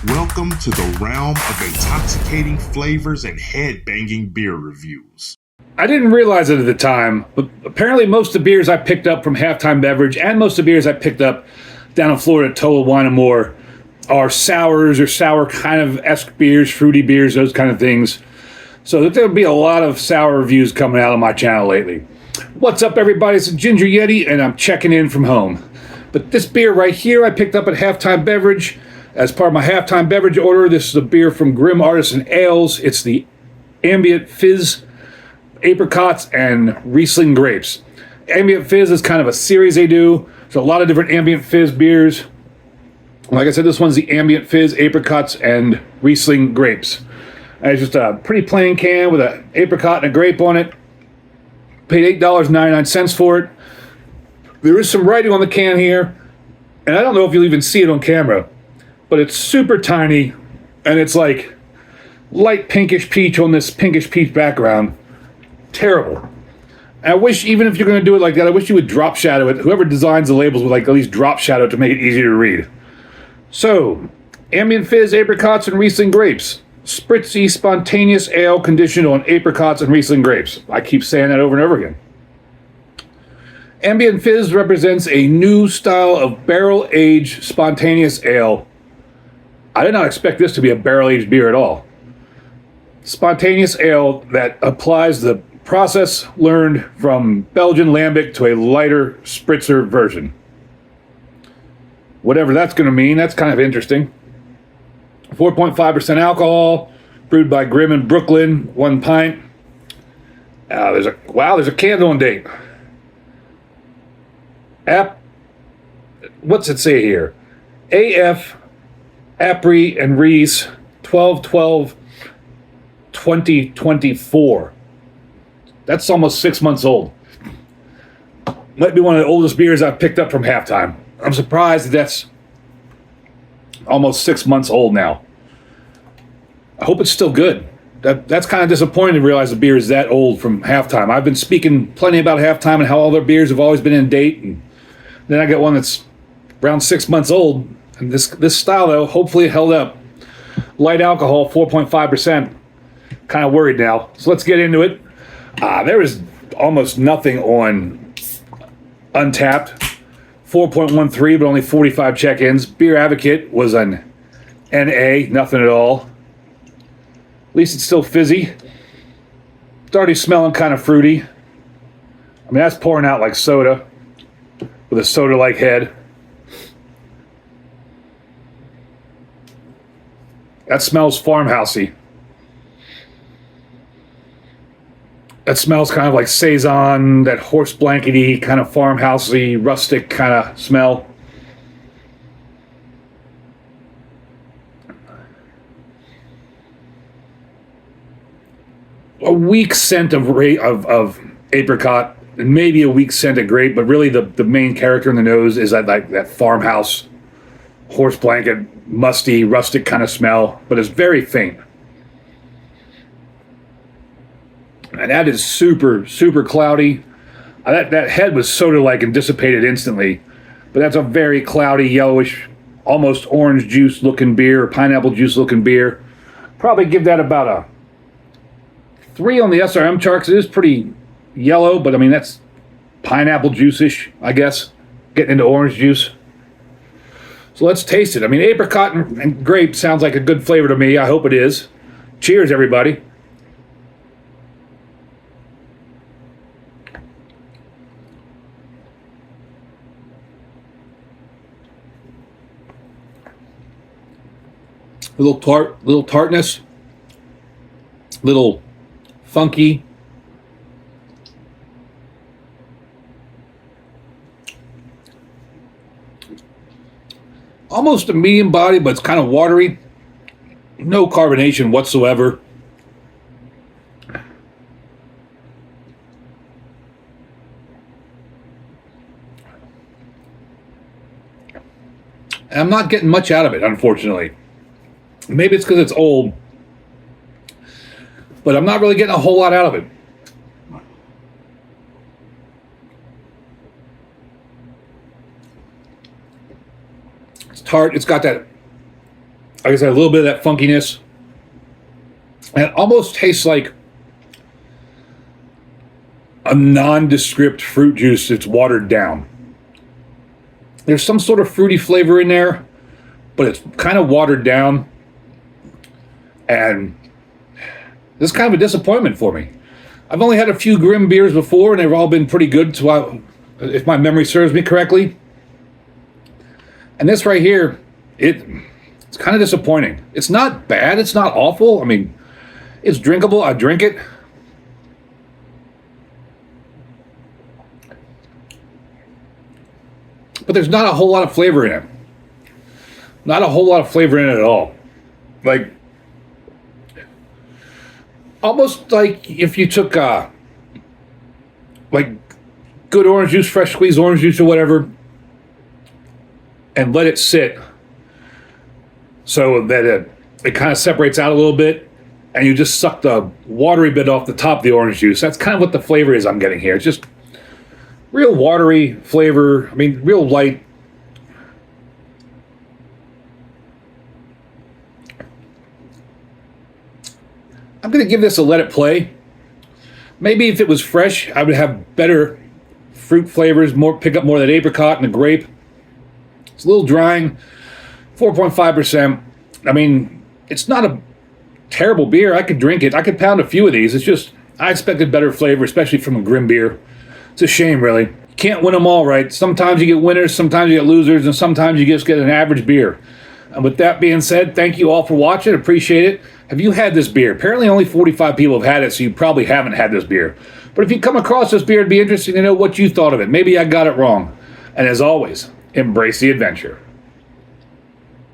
Welcome to the realm of intoxicating flavors and head-banging beer reviews. I didn't realize it at the time, but apparently most of the beers I picked up from Halftime Beverage and most of the beers I picked up down in Florida at Total Wine and More are sours or sour kind of esque beers, fruity beers, those kind of things. So there'll be a lot of sour reviews coming out on my channel lately. What's up, everybody? It's Ginger Yeti, and I'm checking in from home. But this beer right here I picked up at Halftime Beverage as part of my Halftime Beverage order. This is a beer from Grimm Artisan Ales. It's the Ambient Fizz, Apricots, and Riesling grapes. Ambient Fizz is kind of a series they do. There's a lot of different Ambient Fizz beers. Like I said, this one's the Ambient Fizz, Apricots, and Riesling grapes. And it's just a pretty plain can with an apricot and a grape on it. Paid $8.99 for it. There is some writing on the can here, and I don't know if you'll even see it on camera, but it's super tiny, and it's like light pinkish peach on this pinkish peach background. Terrible. And I wish, even if you're going to do it like that, I wish you would drop shadow it. Whoever designs the labels would like at least drop shadow it to make it easier to read. So, Ambient Fizz, Apricots, and Riesling grapes. Spritzy, spontaneous ale conditioned on apricots and Riesling grapes. I keep saying that over and over again. Ambient Fizz represents a new style of barrel-aged spontaneous ale. I did not expect this to be a barrel-aged beer at all. Spontaneous ale that applies the process learned from Belgian Lambic to a lighter spritzer version. Whatever that's going to mean, that's kind of interesting. 4.5% alcohol, brewed by Grimm in Brooklyn, 1 pint. There's a candle on date. What's it say here? AF, Apri, and Reese, 12/12/2024. That's almost 6 months old. Might be one of the oldest beers I've picked up from Halftime. I'm surprised that's almost 6 months old now. I hope it's still good. That's kind of disappointing to realize the beer is that old from Halftime. I've been speaking plenty about Halftime and how all their beers have always been in date, and then I get one that's around 6 months old. And this style, though, hopefully it held up. Light alcohol, 4.5%. Kind of worried now. So let's get into it. There is almost nothing on Untapped. 4.13, but only 45 check-ins. Beer Advocate was an NA, nothing at all. At least it's still fizzy. It's already smelling kind of fruity. I mean, that's pouring out like soda with a soda-like head. That smells farmhousey. That smells kind of like Saison, that horse blankety, kind of farmhousey, rustic kind of smell. A weak scent of apricot, and maybe a weak scent of grape, but really the main character in the nose is that farmhouse, horse blanket, musty, rustic kind of smell, but it's very faint. And that is super, super cloudy. That head was soda-like and dissipated instantly. But that's a very cloudy, yellowish, almost orange juice-looking beer, pineapple juice-looking beer. Probably give that about a 3 on the SRM chart, because it is pretty yellow, but I mean, that's pineapple juice-ish, I guess, getting into orange juice. So let's taste it. I mean, apricot and grape sounds like a good flavor to me. I hope it is. Cheers, everybody. Little tartness, little funky. Almost a medium body, but it's kind of watery. No carbonation whatsoever. And I'm not getting much out of it, unfortunately. Maybe it's because it's old, but I'm not really getting a whole lot out of it. It's tart. It's got that like I said, a little bit of that funkiness. And it almost tastes like a nondescript fruit juice that's watered down. There's some sort of fruity flavor in there, but it's kind of watered down. And this is kind of a disappointment for me. I've only had a few Grimm beers before, and they've all been pretty good, if my memory serves me correctly. And this right here, it's kind of disappointing. It's not bad. It's not awful. I mean, it's drinkable. I drink it. But there's not a whole lot of flavor in it. Not a whole lot of flavor in it at all. Like, almost like if you took, like, good orange juice, fresh squeezed orange juice or whatever, and let it sit so that it kind of separates out a little bit, and you just suck the watery bit off the top of the orange juice. That's kind of what the flavor is I'm getting here. It's just real watery flavor. I mean, real light. I'm going to give this a let it play. Maybe if it was fresh, I would have better fruit flavors, pick up more of that apricot and the grape. It's a little drying, 4.5%. I mean, it's not a terrible beer. I could drink it. I could pound a few of these. It's just, I expected better flavor, especially from a Grimm beer. It's a shame, really. You can't win them all, right? Sometimes you get winners, sometimes you get losers, and sometimes you just get an average beer. And with that being said, thank you all for watching. Appreciate it. Have you had this beer? Apparently only 45 people have had it, so you probably haven't had this beer. But if you come across this beer, it'd be interesting to know what you thought of it. Maybe I got it wrong. And as always, embrace the adventure.